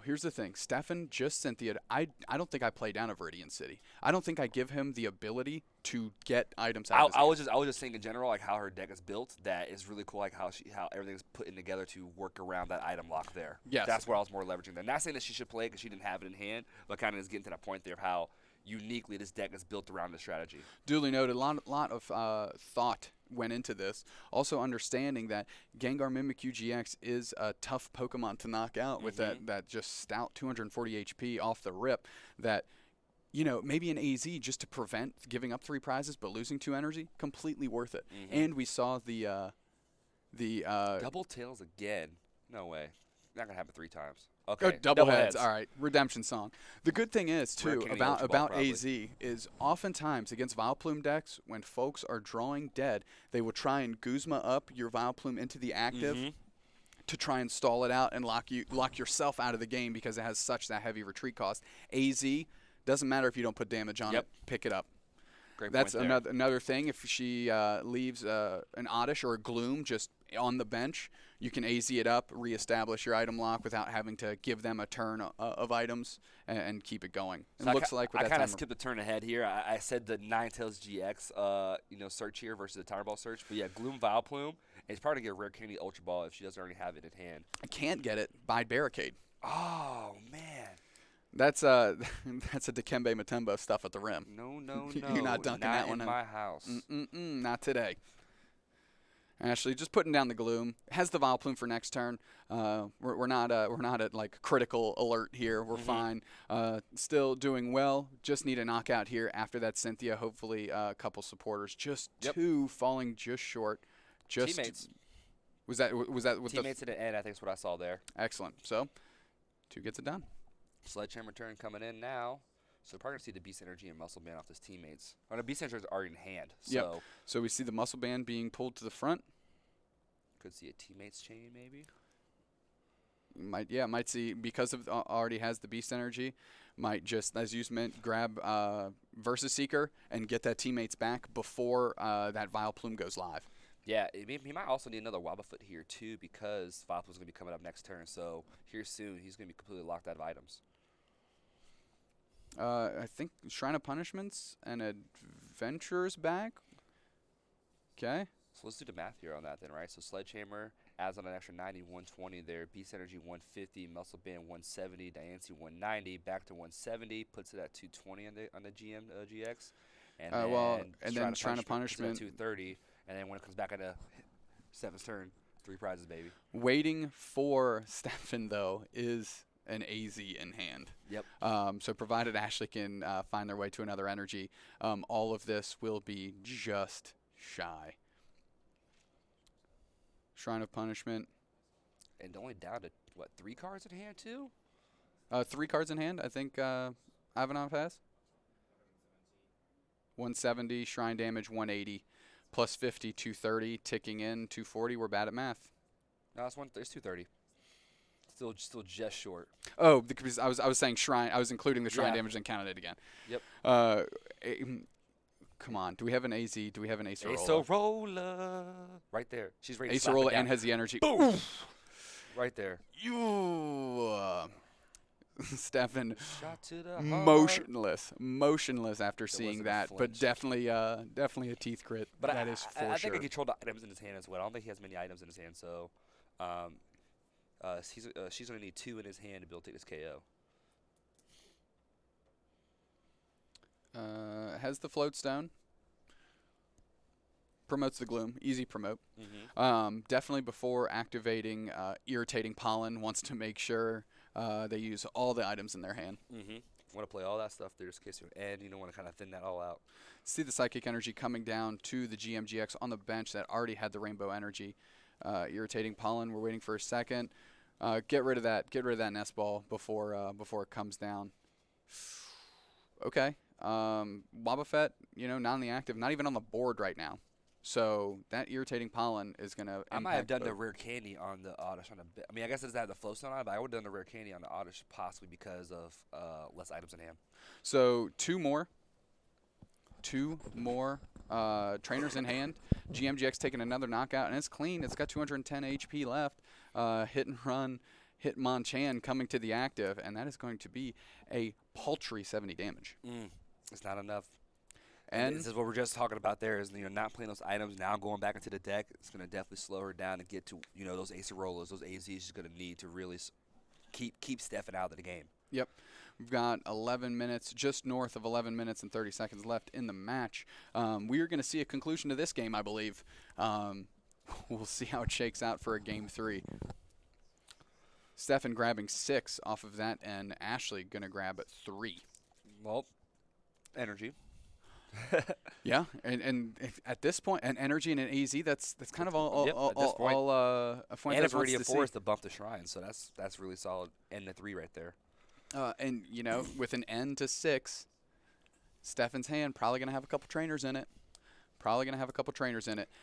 Stephane, just Cynthia. I don't think I play down a Viridian City. I don't think I give him the ability to get items out of his hand. I was just saying in general, like, how her deck is built, that is really cool, like, how everything's put in together to work around that item lock there. Yes. That's where I was more leveraging that. Not saying that she should play because she didn't have it in hand, but kind of is getting to that point there of how uniquely this deck is built around the strategy. Duly noted. A lot of thought went into this. Also understanding that Gengar Mimikyu GX is a tough Pokemon to knock out with that just stout 240 HP off the rip. That, maybe an AZ just to prevent giving up 3 prizes but losing 2 energy, completely worth it. And we saw the double tails again. No way. Not gonna happen 3 times. Okay, Okay, double heads. All right, redemption song. The good thing is too about AZ is oftentimes against Vileplume decks, when folks are drawing dead, they will try and Guzma up your Vileplume into the active to try and stall it out and lock yourself out of the game because it has such that heavy retreat cost. AZ doesn't matter if you don't put damage on it, pick it up. Great That's point there. another thing. If she leaves an Oddish or a Gloom just on the bench, you can AZ it up, reestablish your item lock without having to give them a turn of items and keep it going. So it looks like with I that kind of timer. skipped a turn ahead here. I said the Ninetales GX search here versus the Timer Ball search. But yeah, Gloom Vileplume. It's probably going to get a Rare Candy Ultra Ball if she doesn't already have it in hand. I can't get it by Barricade. Oh, man. That's a Dikembe Mutombo stuff at the rim. No. You're not dunking that one in my house. Not today. Ashley just putting down the Gloom. Has the Vileplume for next turn. We're not at like critical alert here. We're fine. Still doing well. Just need a knockout here after that Cynthia. Hopefully a couple supporters. Just 2 falling just short. Just Teammates. Was that with Teammates at the end, I think is what I saw there. Excellent. So 2 gets it done. Sledgehammer turn coming in now. So we're probably going to see the Beast Energy and Muscle Band off his teammates. The Beast Energy is already in hand. So So we see the Muscle Band being pulled to the front. Could see a teammates chain maybe. Might see, because of already has the Beast Energy, might just, as you meant, grab Versus Seeker and get that teammates back before that Vileplume goes live. Yeah, he might also need another Wobbuffet here too because Vileplume's going to be coming up next turn. So here soon he's going to be completely locked out of items. I think Shrine of Punishments and Adventurer's back. Okay. So let's do the math here on that then, right? So Sledgehammer adds on an extra 90, 120 there. Beast Energy 150, Muscle Band 170, Diancie 190, back to 170, puts it at 220 on the GX. And then Shrine of Punishment puts it at 230, and then when it comes back at a 7th turn, 3 prizes, baby. Waiting for Stephane, though, is an AZ in hand. Yep. So provided Ashley can find their way to another energy, all of this will be just shy. Shrine of Punishment. And only down to, 3 cards in hand, too? 3 cards in hand, I think Ivanoff has. 170, Shrine damage 180, plus 50, 230, ticking in 240. We're bad at math. No, it's 230. Still just short. Oh, because I was saying Shrine. I was including the Shrine damage and counted it again. Yep. Come on. Do we have an AZ? Do we have an Acerola? Acerola. Right there. She's ready to slap it Acerola down. and has the energy. Boom. Right there. Stephane Shot to the motionless after seeing that, but definitely a teeth crit. But that is for sure. I think he controlled the items in his hand as well. I don't think he has many items in his hand, so she's going to need 2 in his hand to be able to take this KO. Has the float stone. promotes the gloom. Easy promote. Mm-hmm. Definitely before activating irritating pollen, wants to make sure they use all the items in their hand. Mm-hmm. Want to play all that stuff there just in case you don't want to kind of thin that all out. See the psychic energy coming down to the GMGX on the bench that already had the rainbow energy. Irritating pollen. We're waiting for a second. Get rid of that. Get rid of that nest ball before it comes down. Okay. Wobbuffet, not on the active, not even on the board right now. So that irritating pollen is gonna. I might have done the rare candy on the Oddish on a bit. I mean, I guess it doesn't have the flowstone on it, but I would have done the rare candy on the Oddish possibly because of less items in hand. So two more trainers in hand. GMGX taking another knockout, and it's clean. It's got 210 HP left. Hit and run, Hitmonchan coming to the active, and that is going to be a paltry 70 damage. It's not enough. And this is what we're just talking about there is, not playing those items, now going back into the deck. It's going to definitely slow her down and get to, those Acerolas, those AZs she's going to need to really keep Stephane out of the game. Yep. We've got 11 minutes, just north of 11 minutes and 30 seconds left in the match. We are going to see a conclusion to this game, I believe. We'll see how it shakes out for a game 3. Stephane grabbing 6 off of that, and Ashley going to grab 3. Well, energy. Yeah, and at this point, an energy and an AZ, that's kind of all Fuentes and if wants Viridian to Forest see. to bump the shrine, so that's really solid. And the 3 right there. And with an N to 6, Stephane's hand probably going to have a couple trainers in it.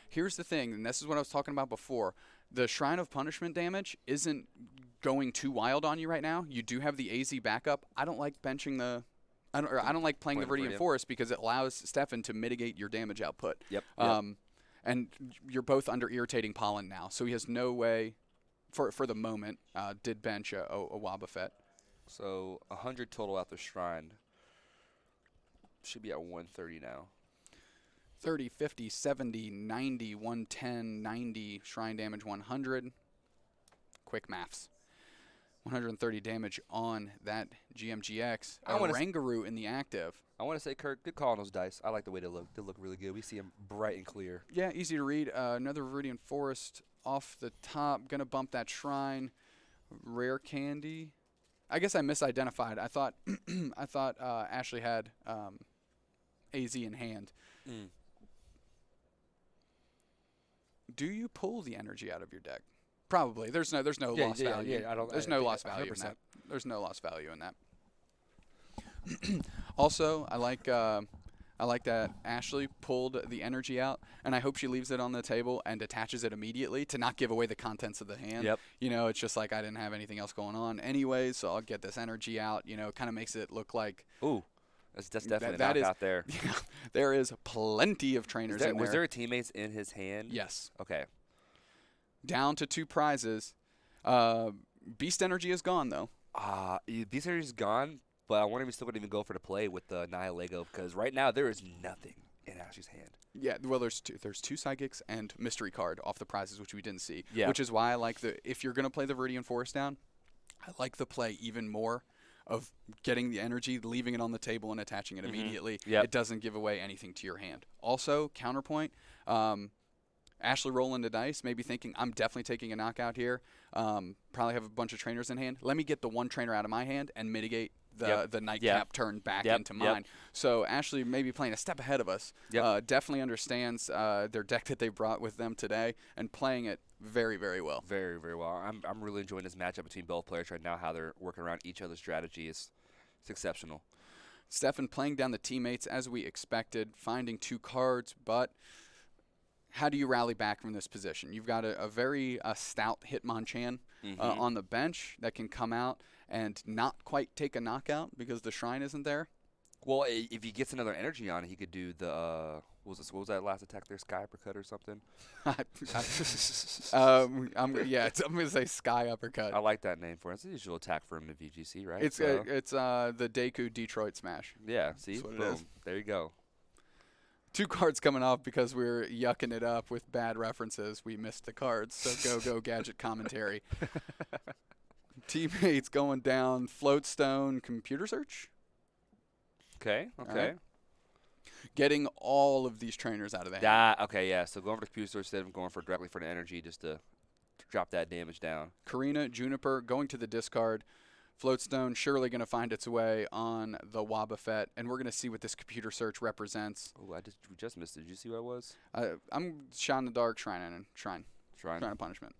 Here's the thing, and this is what I was talking about before. The Shrine of Punishment damage isn't going too wild on you right now. You do have the AZ backup. I don't like benching I don't like playing the Viridian Forest because it allows Stephane to mitigate your damage output. Yep. And you're both under irritating pollen now, so he has no way, for the moment, did bench a Wobbuffet. So 100 total out the Shrine. Should be at 130 now. 30, 50, 70, 90, 110, 90, Shrine damage 100. Quick maths. 130 damage on that GMGX. Rangaroo in the active. I want to say, Kurt, good call on those dice. I like the way they look. They look really good. We see them bright and clear. Yeah, easy to read. Another Viridian Forest off the top. Going to bump that Shrine. Rare candy. I guess I misidentified. I thought Ashley had AZ in hand. Do you pull the energy out of your deck? Probably. There's no lost value. There's no lost value in that. There's no lost value in that. Also, I like that Ashley pulled the energy out, and I hope she leaves it on the table and attaches it immediately to not give away the contents of the hand. Yep. It's just like I didn't have anything else going on anyway, so I'll get this energy out. Kind of makes it look like. Ooh. That's definitely a knockout there. Yeah, there is plenty of trainers in there. Was there a teammates in his hand? Yes. Okay. Down to 2 prizes. Beast Energy is gone, though. Beast Energy is gone, but I wonder if he's still going to even go for the play with the Nihilego, because right now there is nothing in Ashley's hand. Yeah, well, there's two Psychics and Mystery Card off the prizes, which we didn't see. Yeah. Which is why I like if you're going to play the Viridian Forest down, I like the play even more of getting the energy, leaving it on the table, and attaching it immediately. Yep. It doesn't give away anything to your hand. Also, counterpoint, Ashley rolling the dice, maybe thinking, I'm definitely taking a knockout here. Probably have a bunch of trainers in hand. Let me get the one trainer out of my hand and mitigate the nightcap turn back into mine. So Ashley may be playing a step ahead of us. Definitely understands their deck that they brought with them today and playing it very, very well. Very, very well. I'm really enjoying this matchup between both players right now, how they're working around each other's strategy. It's exceptional. Stephane playing down the teammates as we expected, finding 2 cards, but how do you rally back from this position? You've got a very stout Hitmonchan on the bench that can come out and not quite take a knockout because the Shrine isn't there. Well, if he gets another energy on it, he could do the what was that last attack there? Sky Uppercut or something? I'm going to say Sky Uppercut. I like that name for it. It's a usual attack for him in VGC, right? It's the Deku Detroit Smash. Yeah, see? That's what Boom. it is. There you go. 2 cards coming off because we're yucking it up with bad references. We missed the cards, so go Gadget commentary. Teammates going down, Floatstone, Computer Search. Okay. Right. Getting all of these trainers out of the hand. Okay, yeah. So going for the computer switch instead of going for directly for the energy, just to drop that damage down. Karina, Juniper going to the discard. Floatstone surely going to find its way on the Wobbuffet, and we're going to see what this computer search represents. Oh, we just missed it. Did you see what it was? I'm shot in the dark, Shrine of Punishment.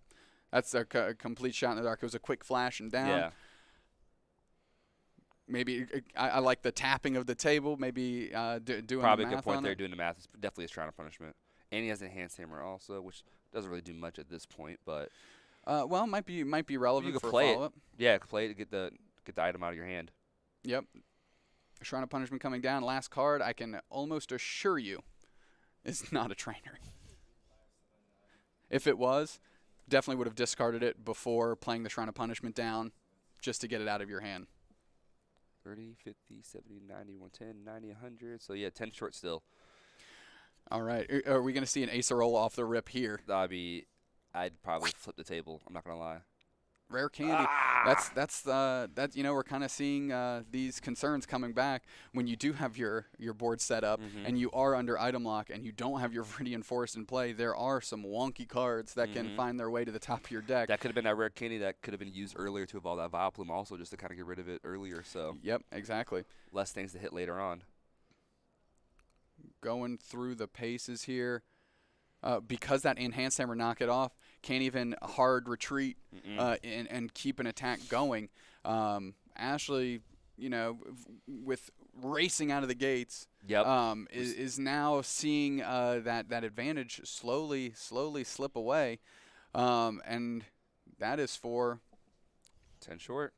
That's a complete shot in the dark. It was a quick flash and down. Yeah. Maybe I like the tapping of the table. Maybe doing Probably the a math good point on there it. doing the math. It's definitely a Shrine of Punishment. And he has an Enhanced Hammer also, which doesn't really do much at this point, but Well, might be relevant you could for play follow-up. Yeah, play it to get the item out of your hand. Yep. Shrine of Punishment coming down. Last card, I can almost assure you, is not a trainer. If it was, definitely would have discarded it before playing the Shrine of Punishment down just to get it out of your hand. 30, 50, 70, 90, 110, 90, 100. So, yeah, 10 short still. All right. Are we going to see an Acerola off the rip here? I'd probably flip the table. I'm not going to lie. Rare candy. That's we're kind of seeing these concerns coming back when you do have your board set up and you are under item lock and you don't have your Viridian Forest in play. There are some wonky cards that can find their way to the top of your deck. That could have been that rare candy that could have been used earlier to evolve that Vileplume also, just to kind of get rid of it earlier. So Yep, exactly. less things to hit later on. Going through the paces here. Because that Enhanced Hammer knock it off, can't even hard retreat and keep an attack going. Ashley, with racing out of the gates, is now seeing that advantage slowly slip away, and that is for 10 short.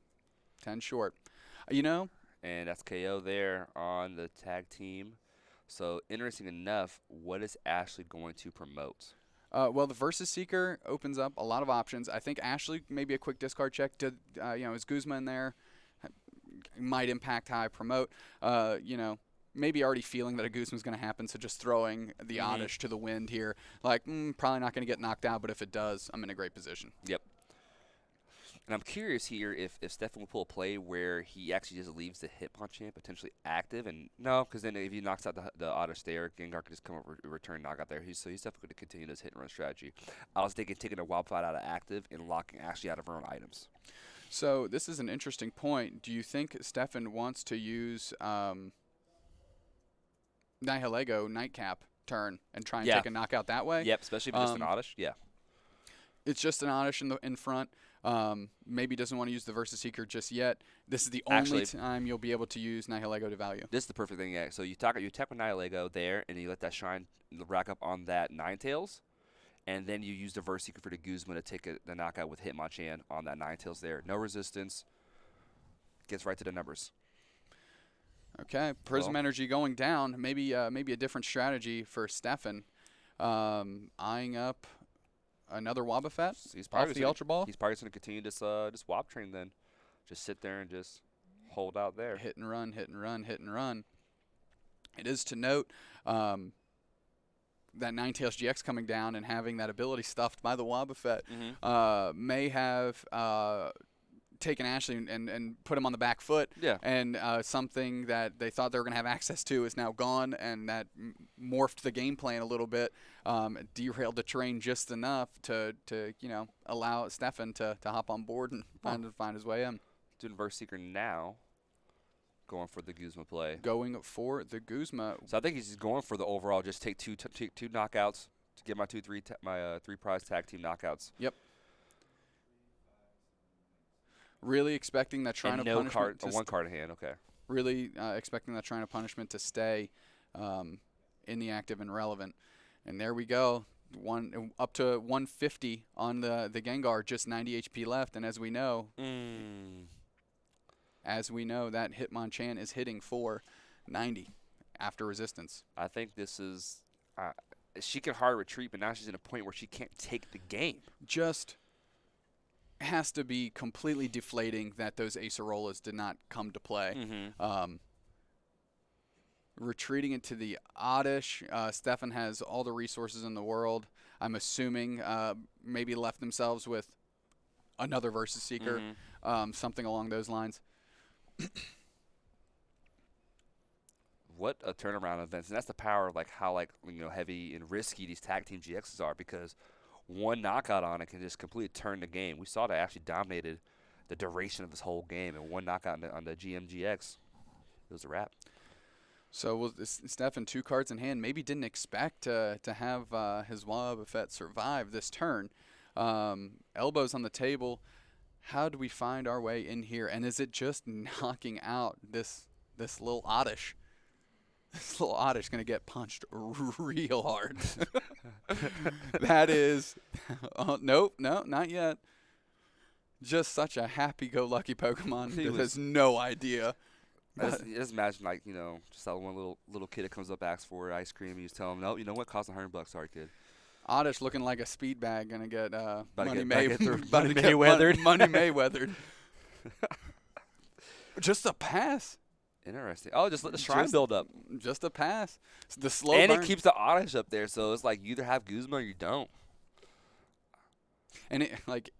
10 short. And that's KO there on the tag team. So, interesting enough, what is Ashley going to promote? Well, the Versus Seeker opens up a lot of options. I think Ashley, maybe a quick discard check. Is Guzma in there? Might impact how I promote. Maybe already feeling that a Guzma's going to happen, so just throwing the Oddish to the wind here. Like, probably not going to get knocked out, but if it does, I'm in a great position. Yep. And I'm curious here if Stephane will pull a play where he actually just leaves the Hitmonchan potentially active. And no, because then if he knocks out the Oddish there, Gengar could just come over, return knockout there. So he's definitely going to continue this hit and run strategy. I was thinking taking a Wildfire out of active and locking Ashley out of her own items. So this is an interesting point. Do you think Stephane wants to use Nihilego Nightcap turn and try and take a knockout that way? Yep, especially if it's just an Oddish. Yeah. It's just an Oddish in front. Maybe doesn't want to use the Versus Seeker just yet. This is the only time you'll be able to use Nihilego to value. This is the perfect thing, yeah. So you attack with Nihilego there, and you let that Shrine rack up on that Ninetales, and then you use the Versus Seeker for the Guzma to take the knockout with Hitmonchan on that Ninetales there. No resistance. Gets right to the numbers. Okay, Prism Energy going down. Maybe a different strategy for Stephane. Eyeing up another Wobbuffet off the Ultra Ball. He's probably going to continue this Wob train then. Just sit there and just hold out there. Hit and run, hit and run, hit and run. It is to note that Ninetales GX coming down and having that ability stuffed by the Wobbuffet may have taken Ashley and put him on the back foot. Yeah. And something that they thought they were going to have access to is now gone, and that morphed the game plan a little bit, derailed the terrain just enough to allow Stephane to hop on board and find his way in. Doing Verse Seeker now, going for the Guzma play. Going for the Guzma. So I think he's just going for the overall, just take two knockouts to get my three prize tag team knockouts. Yep. Really expecting that Shrine of Punishment one card in hand, okay. Really expecting that Shrine of Punishment to stay in the active and relevant. And there we go. Up to 150 on the Gengar, just 90 HP left. And as we know, that Hitmonchan is hitting for 90 after resistance. I think this is she can hard retreat, but now she's in a point where she can't take the game. Just has to be completely deflating that those Acerolas did not come to play. Retreating into the Oddish, Stephane has all the resources in the world. I'm assuming maybe left themselves with another Versus Seeker, something along those lines. what a turnaround events, and that's the power of like how heavy and risky these tag team GXs are, because one knockout on it can just completely turn the game. We saw that actually dominated the duration of this whole game, and one knockout on the GMGX, it was a wrap. So Stephane, 2 cards in hand, maybe didn't expect to have his Waba Fett survive this turn. Elbows on the table. How do we find our way in here? And is it just knocking out this little Oddish? This little Oddish going to get punched real hard. That is, nope, no, not yet. Just such a happy-go-lucky Pokemon that has no idea. Just imagine, like, just that one little kid that comes up, asks for ice cream, and you just tell him, no, you know what, costs $100, sorry, kid. Oddish looking like a speed bag, gonna get Money Mayweathered. Just a pass. Interesting. Oh, just let the shrine build up. Just a pass. The slow and burn. It keeps the Oddish up there, so it's like you either have Guzma or you don't. And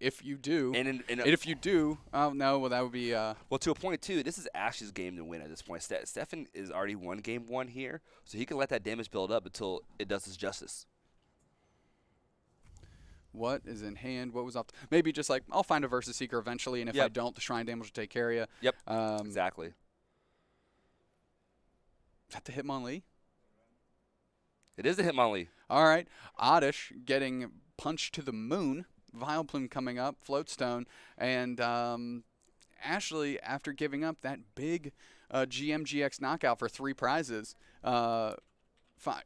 if you do, if you do, oh no, well that would be. Well, to a point too, this is Ash's game to win at this point. Stephane is already won game 1 here, so he can let that damage build up until it does his justice. What is in hand? What was off? Maybe just like, I'll find a Versus Seeker eventually, and if I don't, the Shrine damage will take care of you. Yep. Exactly. Is that the Hitmonlee? It is the Hitmonlee. All right. Oddish getting punched to the moon. Vileplume coming up. Floatstone. And Ashley, after giving up that big GMGX knockout for 3 prizes,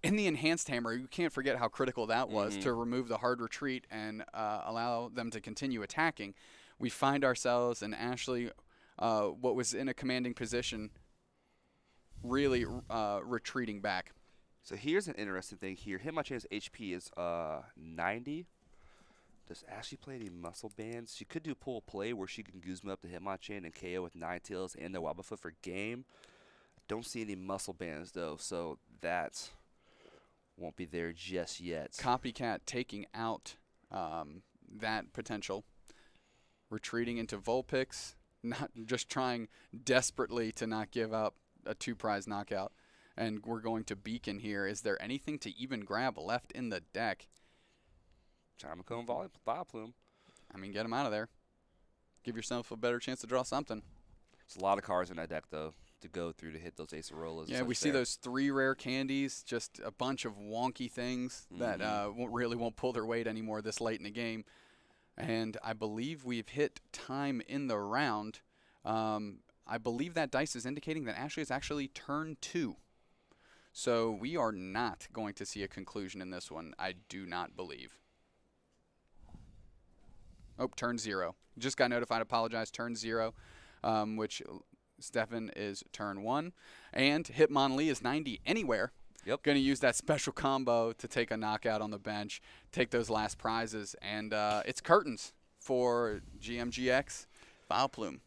in the Enhanced Hammer, you can't forget how critical that was to remove the hard retreat and allow them to continue attacking. We find ourselves in Ashley, what was in a commanding position, really retreating back. So here's an interesting thing here. Hitmonchan's HP is 90. Does Ashley play any muscle bands? She could do pull play where she can Guzma up to Hitmonchan and KO with Ninetales and the Wobbuffet for game. Don't see any muscle bands though, so that won't be there just yet. Copycat taking out that potential. Retreating into Vulpix, not just trying desperately to not give up a 2-prize knockout. And we're going to Beacon here. Is there anything to even grab left in the deck? Charmaco and Vileplume. I mean, get them out of there. Give yourself a better chance to draw something. There's a lot of cards in that deck, though, to go through to hit those Acerolas. Yeah, we see those 3 rare candies, just a bunch of wonky things that really won't pull their weight anymore this late in the game. And I believe we've hit time in the round. I believe that dice is indicating that Ashley is actually turn 2. So we are not going to see a conclusion in this one, I do not believe. Oh, turn 0. Just got notified, apologize, turn 0, which Stephane is turn 1. And Hitmonlee is 90 anywhere. Yep. Going to use that special combo to take a knockout on the bench, take those last prizes, and it's curtains for GMGX Vileplume.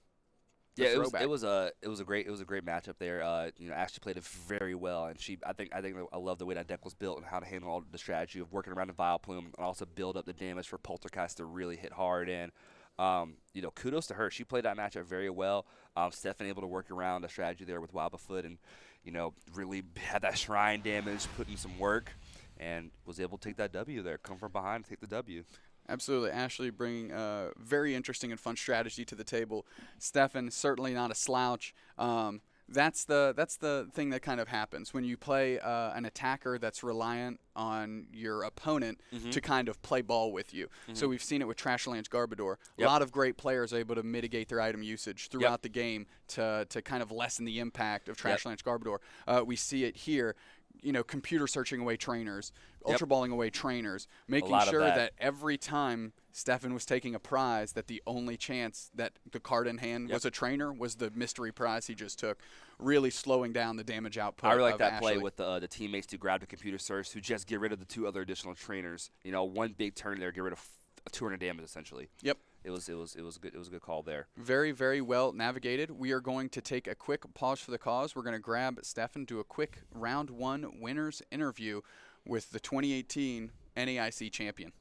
Yeah, it was a great matchup there. Ashley played it very well, and I love the way that deck was built and how to handle all the strategy of working around the Vileplume and also build up the damage for Poltergeist to really hit hard. And kudos to her. She played that matchup very well. Stephane able to work around the strategy there with Wobbuffet and really had that shrine damage, put in some work, and was able to take that W there. Come from behind and take the W. Absolutely. Ashley bringing a very interesting and fun strategy to the table. Stephane, certainly not a slouch. That's the thing that kind of happens when you play an attacker that's reliant on your opponent to kind of play ball with you. So we've seen it with Trashlands Garbodor. A lot of great players are able to mitigate their item usage throughout the game to kind of lessen the impact of Trashlands Garbodor. We see it here. Computer searching away trainers, ultra balling away trainers, making sure that every time Stephane was taking a prize, that the only chance that the card in hand was a trainer was the mystery prize he just took, really slowing down the damage output. I really like that Ashley. play with the teammates to grab the computer search to just get rid of the 2 other additional trainers. One big turn there, get rid of 200 damage essentially. Yep. It was good. It was a good call there. Very, very well navigated. We are going to take a quick pause for the cause. We're going to grab Stephane, do a quick round 1 winners interview with the 2018 NAIC champion.